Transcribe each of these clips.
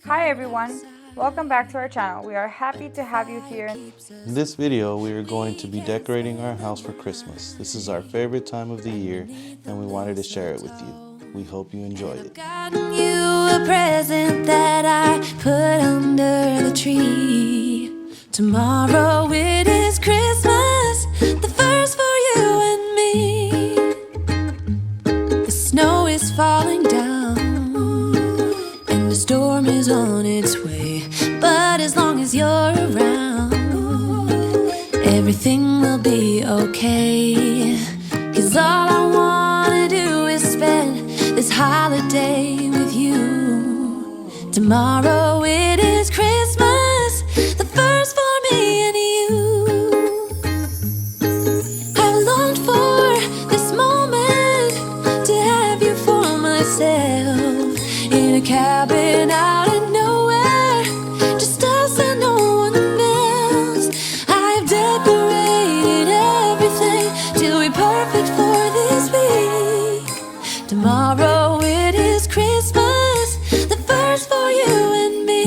Hi everyone, welcome back to our channel. We are happy to have you here. In this video, we are going to be decorating our house for Christmas. This is our favorite time of the year, and we wanted to share it with you. We hope you enjoy it. Gotten you a present that I put under the tree. Tomorrow it is Christmas, the first for you and me. The snow is falling down, and the storm is on its way. But as long as you're around, everything will be okay. 'Cause all I wanna do is spend this holiday with you. Tomorrow it is Christmas, the first for me and you. I've longed for this moment to have you for myself, in a cabin out in nowhere, just us and no one else. I've decorated everything till we're perfect for this week. Tomorrow it is Christmas, the first for you and me.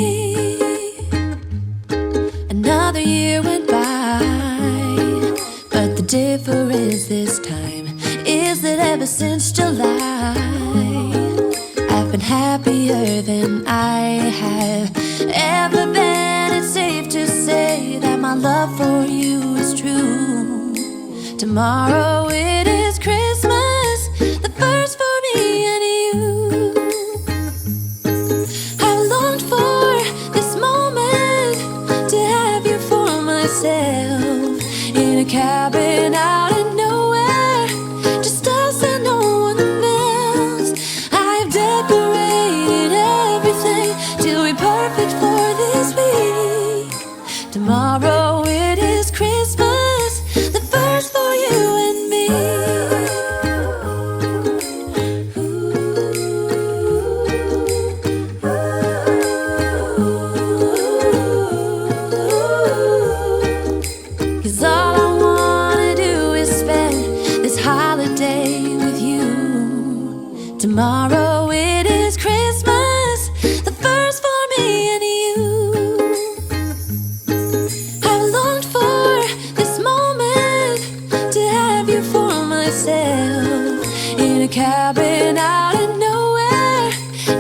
Another year went by, but the difference this time is that ever since July, I've been happier than I have ever been. It's safe to say that my love for you is true. Tomorrow it is Christmas, the first for me and you. I've longed for this moment to have you for myself, in a cabin out in nowhere, just us and no one else. I've decorated everything till we're perfect for this week. Tomorrow it is Christmas, the first for you and me. 'Cause all I wanna do is spend this holiday with you. Tomorrow it is Christmas, the first for me and you. I've longed for this moment to have you for myself, in a cabin out in nowhere,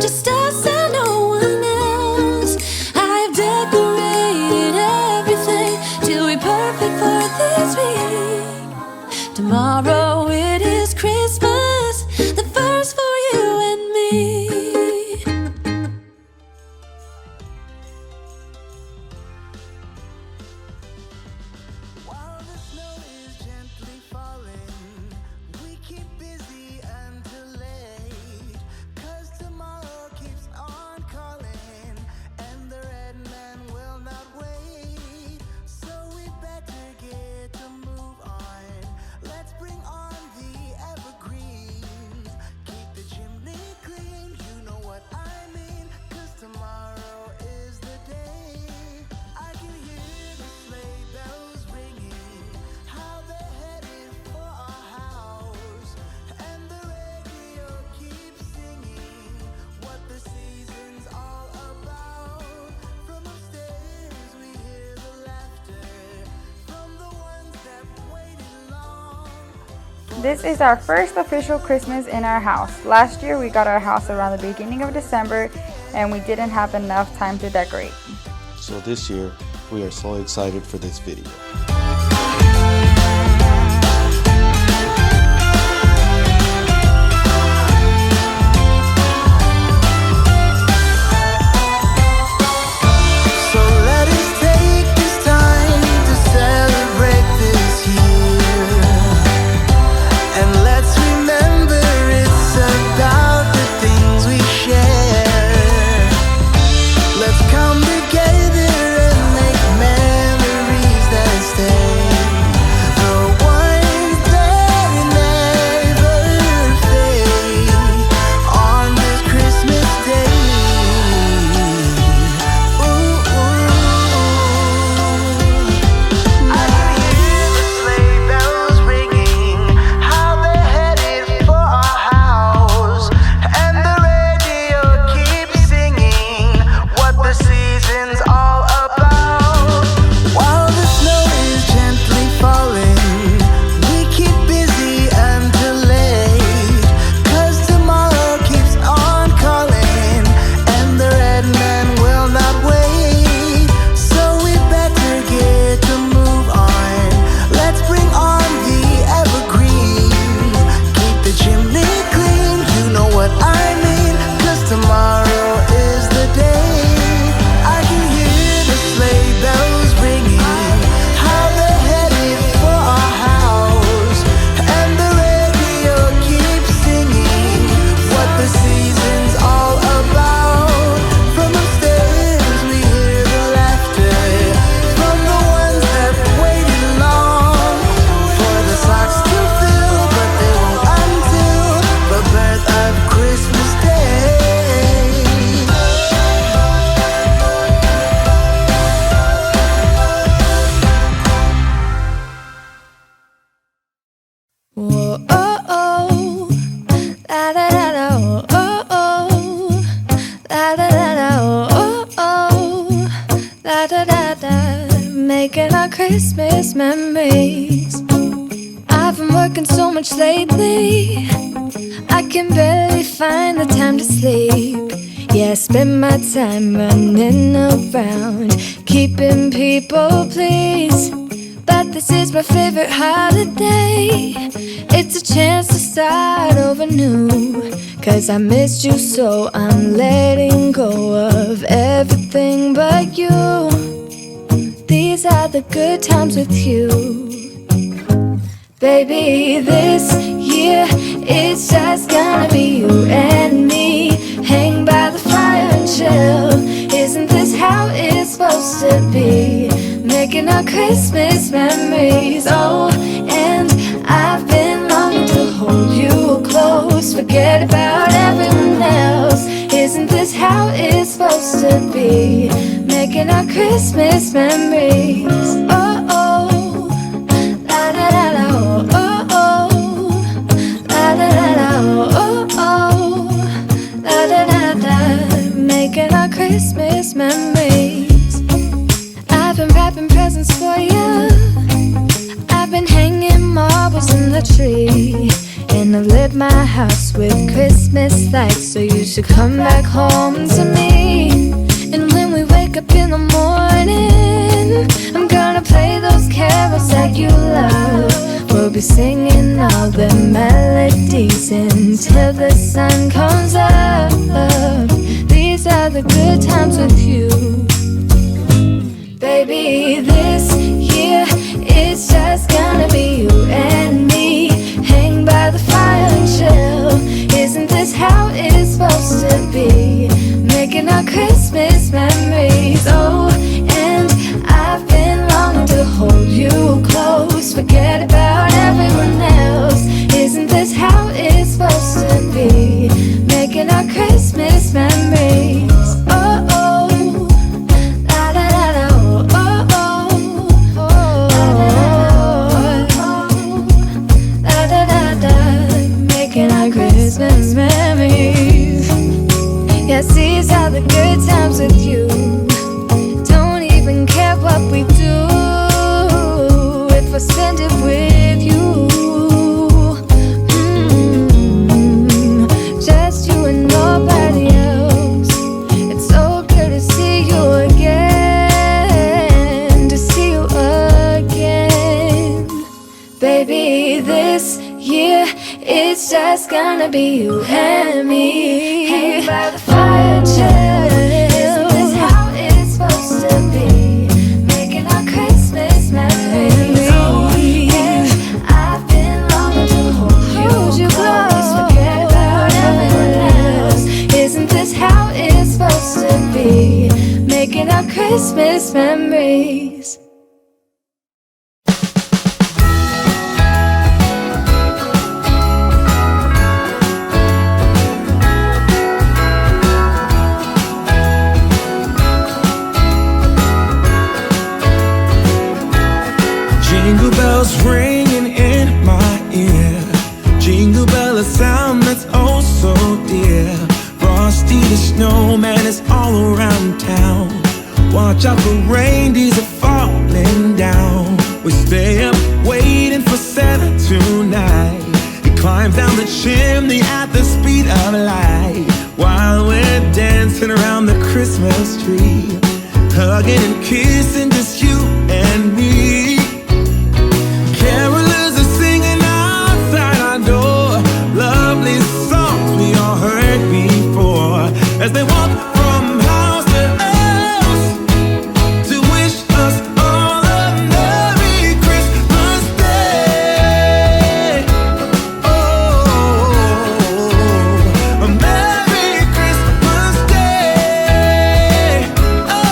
just us and no one else. I've decorated everything till we're perfect for this week. Tomorrow it is Christmas, the first for you and me. While the snow is gently falling, we keep busy until late. 'Cause tomorrow keeps on calling, and the red man will not wait. So we better get to move on. Let's bring on the evergreens. Keep the chimney clean, you know what I mean. 'Cause tomorrow is the day. I can hear the sleigh bells ringing, how they're headed for our house. And the radio keeps singing what the season's all about. From upstairs we hear the laughter from the ones that waited long. This is our first official Christmas in our house. Last year we got our house around the beginning of December and we didn't have enough time to decorate. So this year, we are so excited for this video. So let us take this time to celebrate this year. And let's remember it's about the things we share. Let's come together and make memories that Christmas memories. I've been working so much lately, I can barely find the time to sleep. Yeah, I spend my time running around, keeping people pleased. But this is my favorite holiday. It's a chance to start over new. 'Cause I missed you, so I'm letting go of everything but you. These are the good times with you. Baby, this year it's just gonna be you and me. Hang by the fire and chill. Isn't this how it's supposed to be? Making our Christmas memories. Oh, and I've been longing to hold you close. Forget about everyone else. Isn't this how it's supposed to be? Making our Christmas memories. Oh, oh, la da da da, oh, oh, la da da da, oh, oh, la da da da. Making our Christmas memories. I've been wrapping presents for you. I've been hanging marbles in the tree. And I've lit my house with Christmas lights. So you should come back home to me. And when we wake up in the morning, I'm gonna play those carols that you love. We'll be singing all the melodies until the sun comes up. These are the good times with you. Baby, this year it's just gonna be you and me. Hang by the fire and chill. Isn't this how it's supposed to be? Making our Christmas memories. Oh, and I've been longing to hold you close. Forget about everyone else. Isn't this how it's supposed to be? Making our Christmas memories. Oh, oh. Christmas memories. Yes, these are the good times with you. Don't even care what we do if I spend it with you. Just you and nobody else. It's so good to see you again. To see you again. Baby, this year it's just gonna be you and me. Hang by the fire and chill. Isn't this how it's supposed to be? Making our Christmas memories. Oh, yeah. I've been longing to hold you close. Forget about everyone else. Isn't this how it's supposed to be? Making our Christmas memories. Jingle bells ringing in my ear. Jingle bell, a sound that's oh so dear. Frosty the snowman is all around town. Watch out for reindeers are falling down. We stay up waiting for Santa tonight. He climbs down the chimney at the speed of light. While we're dancing around the Christmas tree, hugging and kissing just you and me. Carolers are singing outside our door, lovely songs we all heard before, as they walk from house to house to wish us all a Merry Christmas Day. Oh, a Merry Christmas Day. Oh,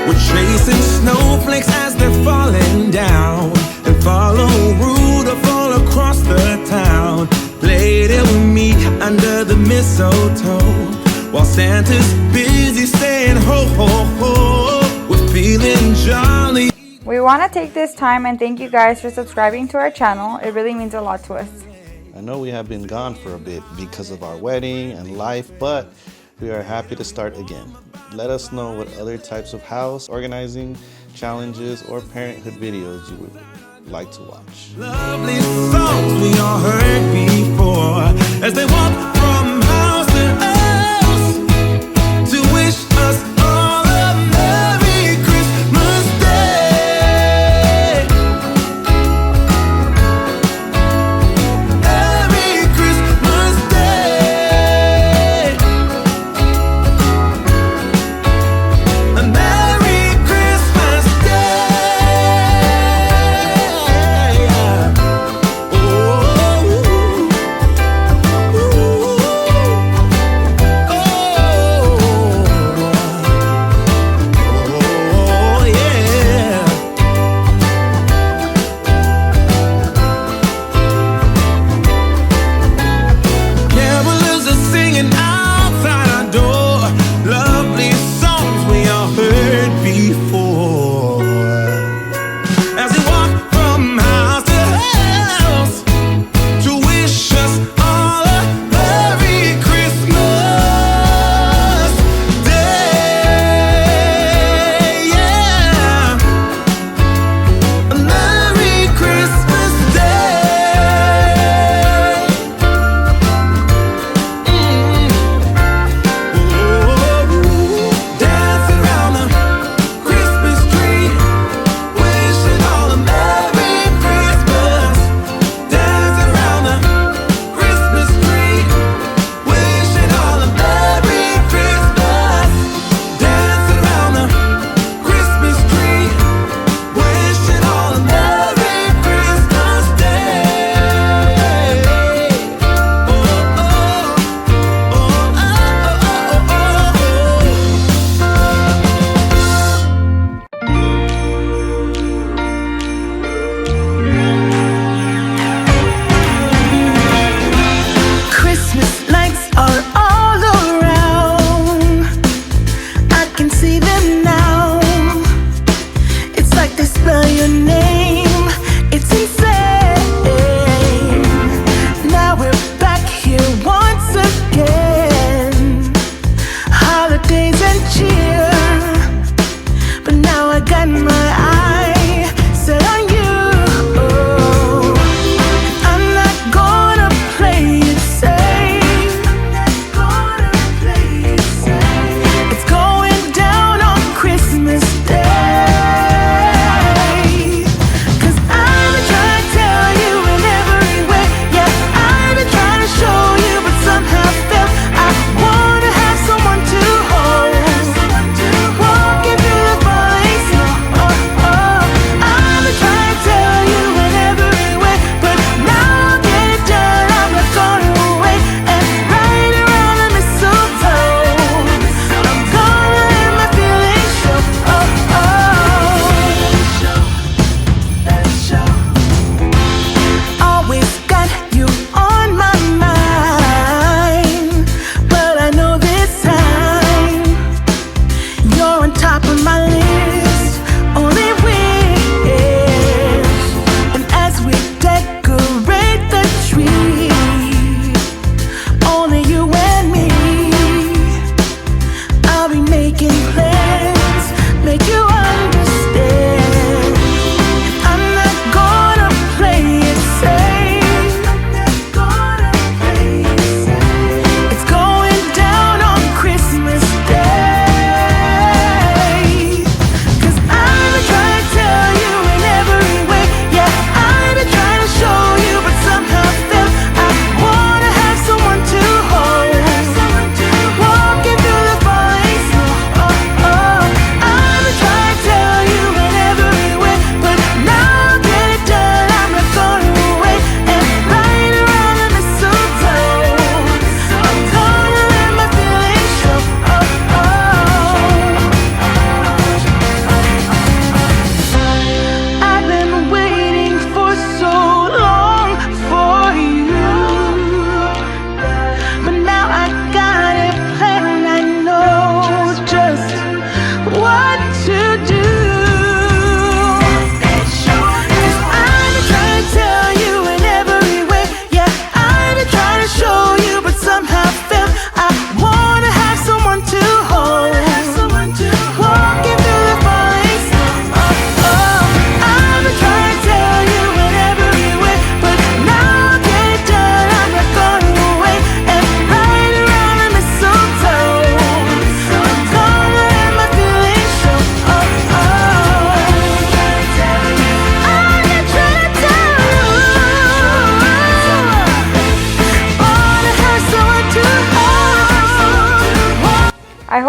we're chasing snowflakes as they're falling down, and follow Rudolph all across the town. Later we meet under the mistletoe, while Santa's busy saying ho ho ho. We're feeling jolly. We want to take this time and thank you guys for subscribing to our channel. It really means a lot to us. I know we have been gone for a bit because of our wedding and life, but We are happy to start again. Let us know what other types of house organizing challenges or parenthood videos you would like to watch. Lovely songs we all heard before as they walk from house to house to wish us all a Merry Christmas Day. Merry Christmas Day. A Merry Christmas Day.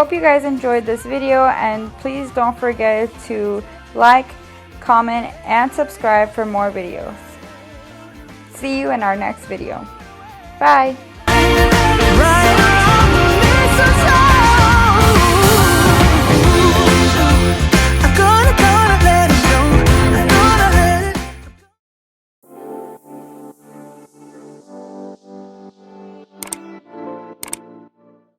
hope you guys enjoyed this video, and please don't forget to like, comment, and subscribe for more videos. See you in our next video. Bye!